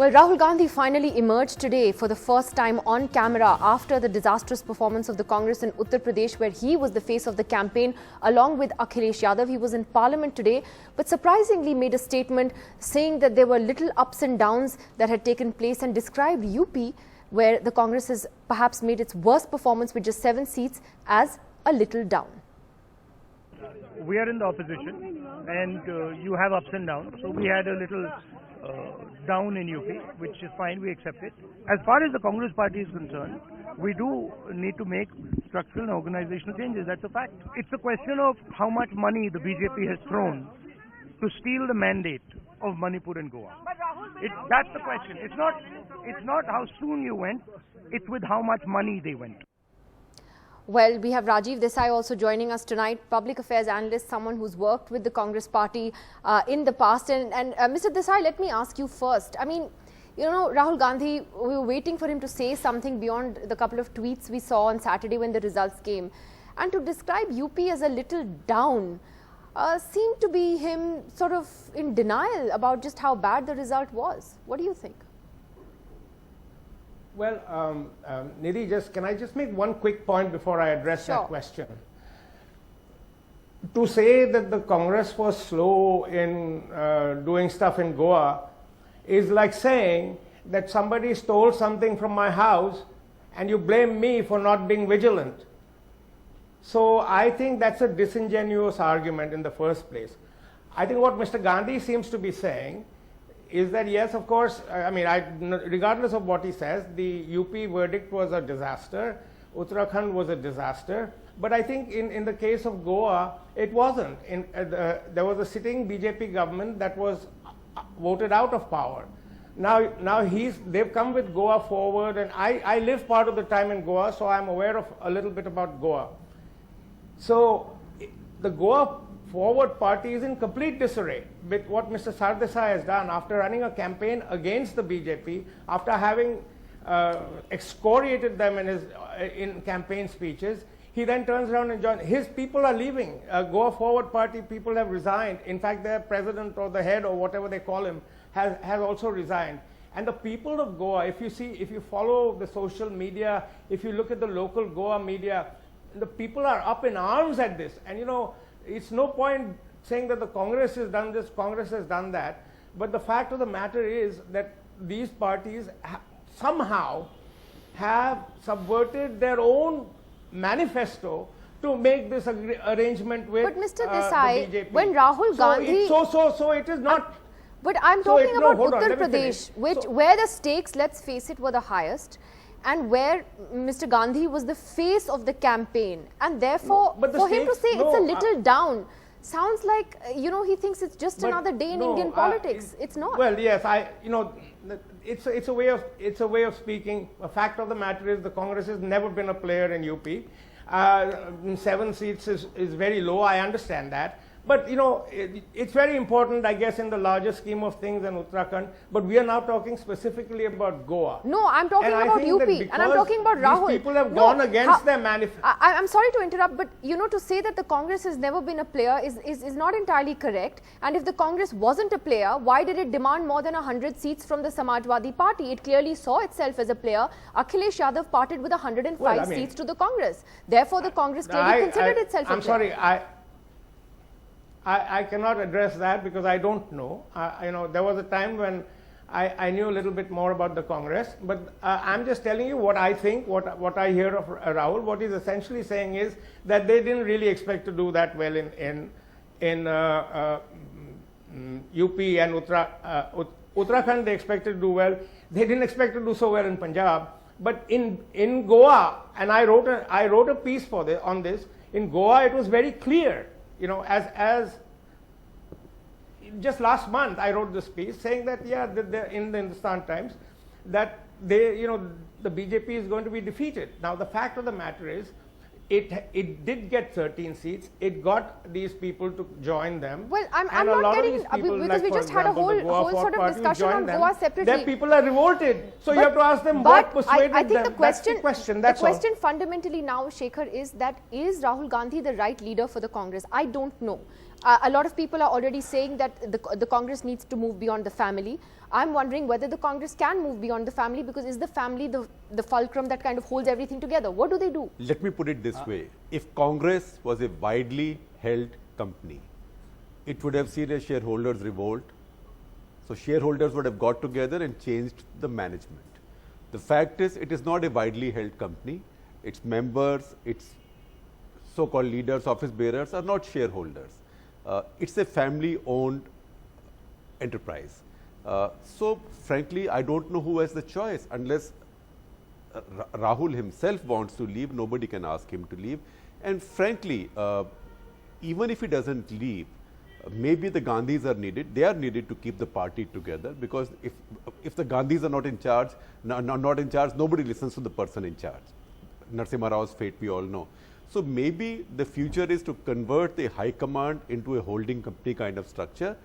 Well, Rahul Gandhi finally emerged today for the first time on camera after the disastrous performance of the Congress in Uttar Pradesh, where he was the face of the campaign along with Akhilesh Yadav. He was in Parliament today, but surprisingly made a statement saying that there were little ups and downs that had taken place and described UP, where the Congress has perhaps made its worst performance with just 7 seats, as a little down. We are in the opposition and you have ups and downs. So we had a little down in UP, which is fine, we accept it. As far as the Congress party is concerned, we do need to make structural and organizational changes. That's a fact. It's a question of how much money the BJP has thrown to steal the mandate of Manipur and Goa. That's the question. It's not how soon you went, it's with how much money they went. Well, we have Rajiv Desai also joining us tonight, public affairs analyst, someone who's worked with the Congress party in the past. And Mr. Desai, let me ask you first. I mean, you know, Rahul Gandhi, we were waiting for him to say something beyond the couple of tweets we saw on Saturday when the results came. And to describe UP as a little down seemed to be him sort of in denial about just how bad the result was. What do you think? Well, Nidhi, can I just make one quick point before I address that question? To say that the Congress was slow in doing stuff in Goa is like saying that somebody stole something from my house and you blame me for not being vigilant. So I think that's a disingenuous argument in the first place. I think what Mr. Gandhi seems to be saying is that, yes, of course, I mean, regardless of what he says, the UP verdict was a disaster, Uttarakhand was a disaster, but I think in the case of Goa, it wasn't. There was a sitting BJP government that was voted out of power. Now they've come with Goa forward, and I live part of the time in Goa, so I'm aware of a little bit about Goa. So the Goa Forward Party is in complete disarray with what Mr. Sardesai has done after running a campaign against the BJP, after having excoriated them in campaign speeches. He then turns around and joins. His people are leaving. Goa Forward Party people have resigned. In fact, their president or the head or whatever they call him has also resigned. And the people of Goa, if you follow the social media, if you look at the local Goa media, the people are up in arms at this. And you know, it's no point saying that the Congress has done this, Congress has done that. But the fact of the matter is that these parties somehow have subverted their own manifesto to make this arrangement with But Mr. Desai, the BJP. When Rahul Gandhi... So it is not... But I'm talking about Uttar Pradesh, where the stakes, let's face it, were the highest, and where Mr. Gandhi was the face of the campaign, and therefore for him to say it's a little down sounds like, you know, he thinks it's just another day in Indian politics. It's not. Well, yes, it's a way of speaking. A fact of the matter is the Congress has never been a player in UP. 7 seats is very low. I understand that. But, you know, it's very important, I guess, in the larger scheme of things in Uttarakhand. But we are now talking specifically about Goa. No, I'm talking about UP. And I'm talking about Rahul. These people have gone against their manifesto. I'm sorry to interrupt, but, you know, to say that the Congress has never been a player is not entirely correct. And if the Congress wasn't a player, why did it demand more than 100 seats from the Samajwadi Party? It clearly saw itself as a player. Akhilesh Yadav parted with 105 seats to the Congress. Therefore, the Congress clearly considered itself a player. I'm sorry, I cannot address that because I don't know. You know, there was a time when I knew a little bit more about the Congress, but I'm just telling you what I think, what I hear of Rahul. What he's essentially saying is that they didn't really expect to do that well in UP and Uttarakhand. They expected to do well. They didn't expect to do so well in Punjab. But in Goa, and I wrote a piece on this. In Goa, it was very clear. You know, as just last month, I wrote this piece saying that, yeah, in the Hindustan Times, that the BJP is going to be defeated. Now, the fact of the matter is, it did get 13 seats. It got these people to join them. Well, I'm not getting, because we just had a whole sort of discussion on Goa separately. Their people are revolted. So you have to ask them what persuaded them. I think the question all. fundamentally now, Shekhar, is that is Rahul Gandhi the right leader for the Congress? I don't know. A lot of people are already saying that the Congress needs to move beyond the family. I'm wondering whether the Congress can move beyond the family, because is the family the fulcrum that kind of holds everything together? What do they do? Let me put it this way. If Congress was a widely held company, it would have seen a shareholders revolt. So shareholders would have got together and changed the management. The fact is, it is not a widely held company. Its members, its so-called leaders, office bearers are not shareholders. It's a family-owned enterprise. So frankly, I don't know who has the choice. Unless Rahul himself wants to leave, nobody can ask him to leave. And frankly, even if he doesn't leave, maybe the Gandhis are needed. They are needed to keep the party together, because if the Gandhis are not in charge, nobody listens to the person in charge. Narasimha Rao's fate we all know. So maybe the future is to convert the high command into a holding company kind of structure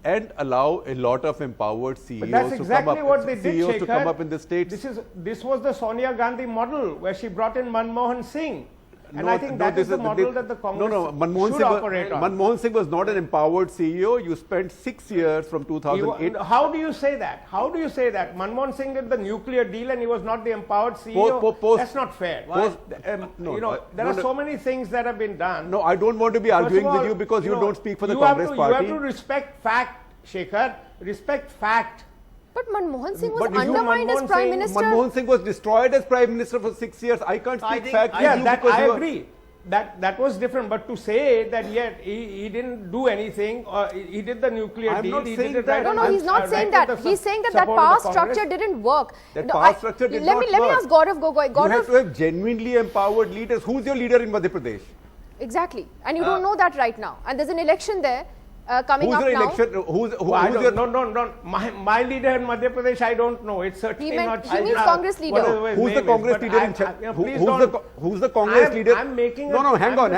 and allow a lot of empowered CEOs But that's exactly to come up, what they did, CEOs to Shekhar. come up in the states. This was the Sonia Gandhi model, where she brought in Manmohan Singh. And No, I think no, that this is the model that the Congress Manmohan should Singh operate on. Manmohan Singh was not an empowered CEO. You spent 6 years from 2008. How do you say that? How do you say that? Manmohan Singh did the nuclear deal and he was not the empowered CEO? That's not fair. There are so many things that have been done. No, I don't want to be arguing with you because you don't speak for the Congress party. You have to respect fact, Shekhar. Respect fact. But Manmohan Singh was But if you- undermined as Prime Minister. Manmohan Singh was destroyed as Prime Minister for 6 years. I can't speak fact. I agree. That was different. But to say that yet he didn't do anything, or he did the nuclear I'm deal. not he saying did it that. right. No, he's not saying that. He's saying that power structure didn't work. That power structure did let not me work. ask Gaurav Gogoi. You have to have genuinely empowered leaders. Who's your leader in Madhya Pradesh? Exactly. And you don't know that right now. And there's an election there coming up Who's your now. election? Who's your No. My leader in Madhya Pradesh, I don't know. It's certainly not. He means Congress leader. Who's the Congress leader in Chhattisgarh? Who's the Congress leader? I'm making hang on.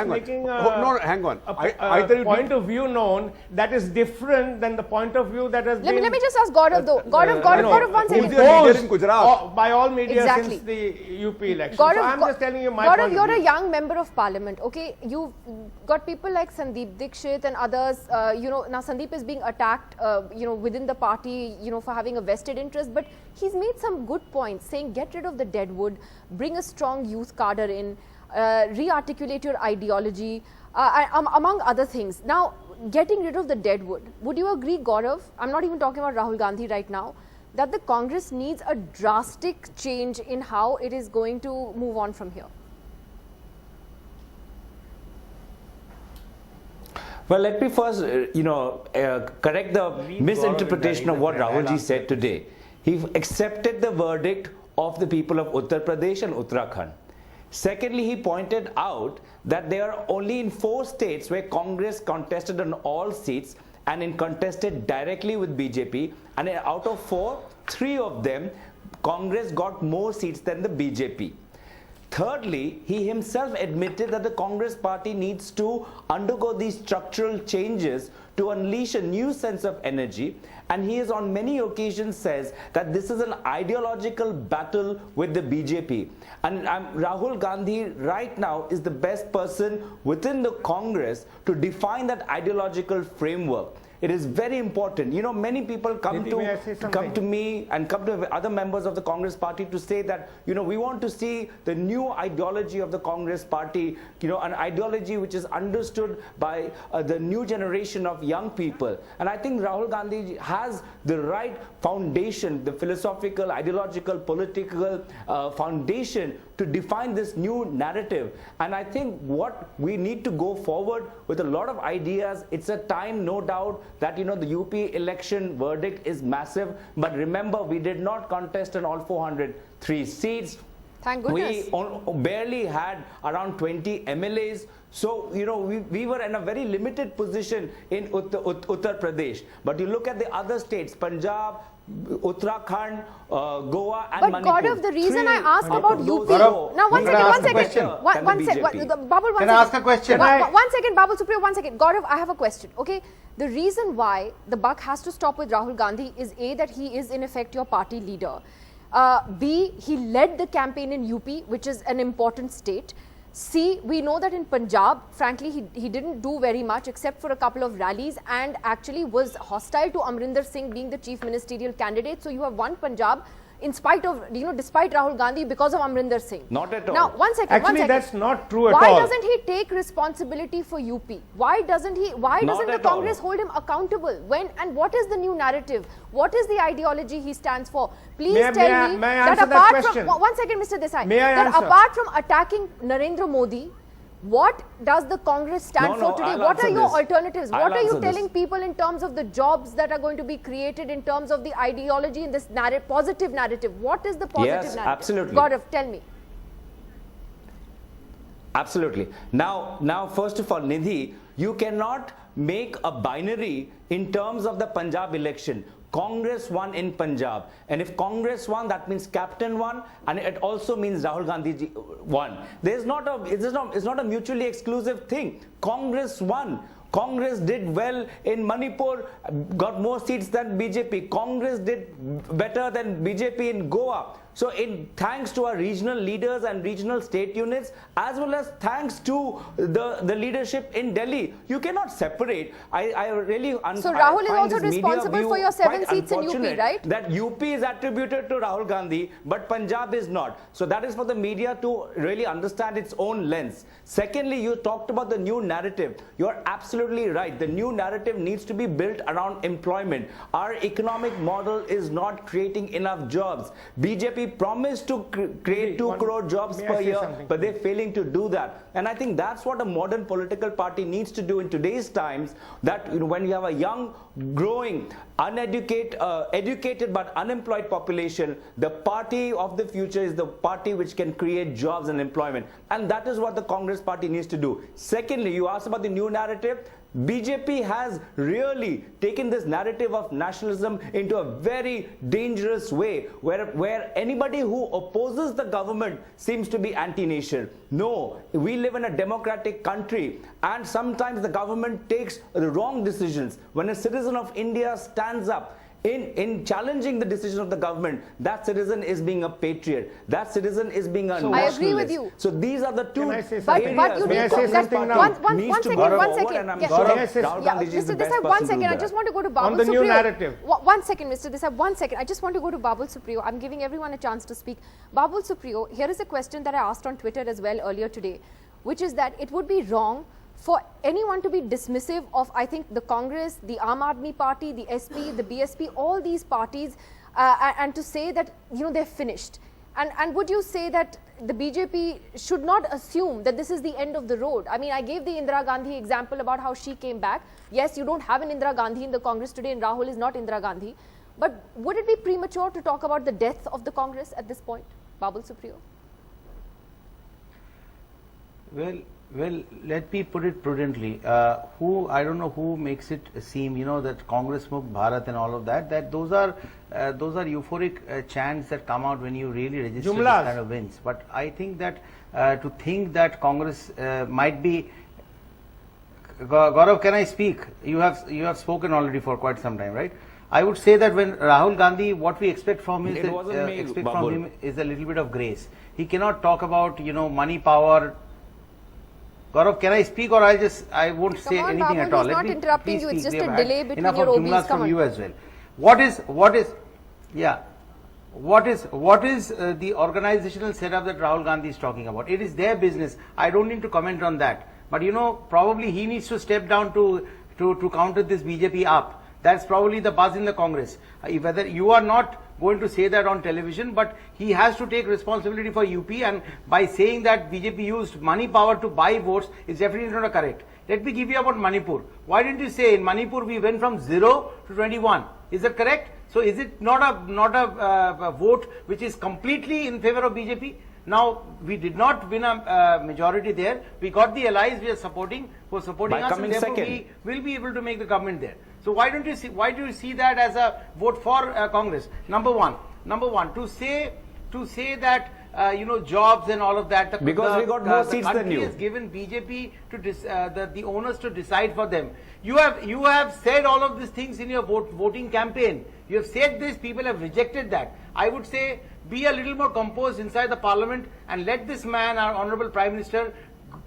Hang on. A point of view known that is different than the point of view that has been. Let me just ask Gaurav though. Gaurav, one second. Who's your leader in Gujarat? By all media Exactly. since the UP election. Gaurav, So I'm just telling you my Gaurav, point of you're view. a young member of parliament, okay? You've got people like Sandeep Dixit and others, now Sandeep is being attacked, within the party, for having a vested interest, but he's made some good points, saying get rid of the deadwood, bring a strong youth cadre in, re-articulate your ideology, among other things. Now, getting rid of the deadwood, would you agree, Gaurav? I'm not even talking about Rahul Gandhi right now, that the Congress needs a drastic change in how it is going to move on from here? Well, let me first, correct the misinterpretation of what Rahulji said today. He accepted the verdict of the people of Uttar Pradesh and Uttarakhand. Secondly, he pointed out that there are only in 4 states where Congress contested on all seats and contested directly with BJP, and out of 4, 3 of them, Congress got more seats than the BJP. Thirdly, he himself admitted that the Congress party needs to undergo these structural changes to unleash a new sense of energy, and he has on many occasions says that this is an ideological battle with the BJP. And Rahul Gandhi right now is the best person within the Congress to define that ideological framework. It is very important. Many people come to me and come to other members of the Congress party to say that, we want to see the new ideology of the Congress party, an ideology which is understood by the new generation of young people. And I think Rahul Gandhi has the right foundation, the philosophical, ideological, political foundation to define this new narrative. And I think what we need to go forward with a lot of ideas. It's a time, no doubt, that the UP election verdict is massive, but remember, we did not contest in all 403 seats. Thank goodness. We barely had around 20 MLAs. So, we were in a very limited position in Uttar Pradesh. But you look at the other states, Punjab, Uttarakhand, Goa and Manipur. But Gaurav, the reason I asked about UP... Gaurav, now, one second. Babul, Can I ask a question? One second, Babul Supriyo, 1 second. Gaurav, I have a question, okay? The reason why the buck has to stop with Rahul Gandhi is A, that he is in effect your party leader. B, he led the campaign in UP, which is an important state. C, we know that in Punjab, frankly, he didn't do very much except for a couple of rallies and actually was hostile to Amrinder Singh being the chief ministerial candidate. So you have won Punjab in spite of, despite Rahul Gandhi because of Amrinder Singh. Not at all. Now, one second. Actually, that's not true at all. Why doesn't he take responsibility for UP? Why doesn't the Congress hold him accountable? And what is the new narrative? What is the ideology he stands for? Please tell me that apart from, one second, Mr. Desai, that apart from attacking Narendra Modi, what does the Congress stand for today? What are your alternatives? What are you telling people in terms of the jobs that are going to be created, in terms of the ideology in this positive narrative? What is the positive narrative? Absolutely. Gaurav, tell me. Absolutely. Now, first of all, Nidhi, you cannot make a binary in terms of the Punjab election. Congress won in Punjab, and if Congress won, that means Captain won, and it also means Rahul Gandhi won. It's not a mutually exclusive thing. Congress won. Congress did well in Manipur, got more seats than BJP. Congress did better than BJP in Goa. So thanks to our regional leaders and regional state units, as well as thanks to the leadership in Delhi, you cannot separate. I really So Rahul is also responsible for your 7 seats in UP, right? That UP is attributed to Rahul Gandhi, but Punjab is not. So that is for the media to really understand its own lens. Secondly, you talked about the new narrative. You're absolutely right. The new narrative needs to be built around employment. Our economic model is not creating enough jobs. BJP promised to create 2 crore jobs per year, but they're failing to do that. And I think that's what a modern political party needs to do in today's times, that when you have a young, growing, educated but unemployed population, the party of the future is the party which can create jobs and employment. And that is what the Congress party needs to do. Secondly, you asked about the new narrative. BJP has really taken this narrative of nationalism into a very dangerous way, where anybody who opposes the government seems to be anti-nation. No, we live in a democratic country, and sometimes the government takes the wrong decisions. When a citizen of India stands up in challenging the decision of the government, that citizen is being a patriot. That citizen is being a nationalist. I agree with you. So these are the two areas. But you need to something now. One second. Mr. Desai, 1 second. I just want to go to Babul Supriyo. On the new narrative. 1 second, Mr. Desai, 1 second. I just want to go to Babul Supriyo. I'm giving everyone a chance to speak. Babul Supriyo, here is a question that I asked on Twitter as well earlier today, which is that it would be wrong for anyone to be dismissive of, I think, the Congress, the Aam Aadmi Party, the SP, the BSP, all these parties, and to say that, they're finished. And would you say that the BJP should not assume that this is the end of the road? I mean, I gave the Indira Gandhi example about how she came back. Yes, you don't have an Indira Gandhi in the Congress today, and Rahul is not Indira Gandhi. But would it be premature to talk about the death of the Congress at this point? Babul Supriyo? Well, let me put it prudently. I don't know who makes it seem, that Congress Mukh Bharat and all of that those are euphoric chants that come out when you really register this kind of wins. But I think that to think that Congress might be. Gaurav, can I speak? You have spoken already for quite some time, right? I would say that when Rahul Gandhi, what we expect from him is a little bit of grace. He cannot talk about money, power. Gaurav, can I speak, or I won't say anything at all? He's not interrupting you. It's just a delay between your OBs. From you as well. What is the organizational setup that Rahul Gandhi is talking about? It is their business. I don't need to comment on that. But probably he needs to step down to counter this BJP up. That's probably the buzz in the Congress. Whether you are not going to say that on television, but he has to take responsibility for UP, and by saying that BJP used money power to buy votes is definitely not correct. Let me give you about Manipur. Why didn't you say in Manipur we went from 0 to 21? Is that correct? So is it not a vote which is completely in favor of BJP? Now, we did not win a majority there. We got the allies we are supporting who are supporting us, and therefore we will be able to make the government there. So why do you see that as a vote for Congress? Number one, to say that jobs and all of that. Because we got more seats than you. The country has given BJP to the owners to decide for them. You have said all of these things in your voting campaign. You have said this, people have rejected that. I would say be a little more composed inside the parliament and let this man, our Honorable Prime Minister,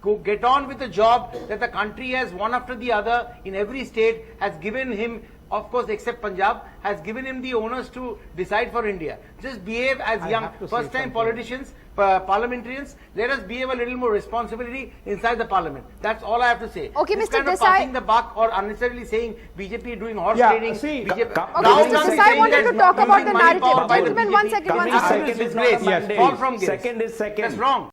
go get on with the job that the country has one after the other in every state has given him, of course except Punjab, has given him the onus to decide for India. Just behave as young first-time politicians, parliamentarians. Let us behave a little more responsibility inside the parliament. That's all I have to say. Okay, this Mr. kind of Desai, passing the buck or unnecessarily saying BJP doing horse Yeah, trading. see, BJP, Okay, Mr. Desai wanted to talk about the narrative. Gentlemen, one second. That's wrong. Second is That's wrong.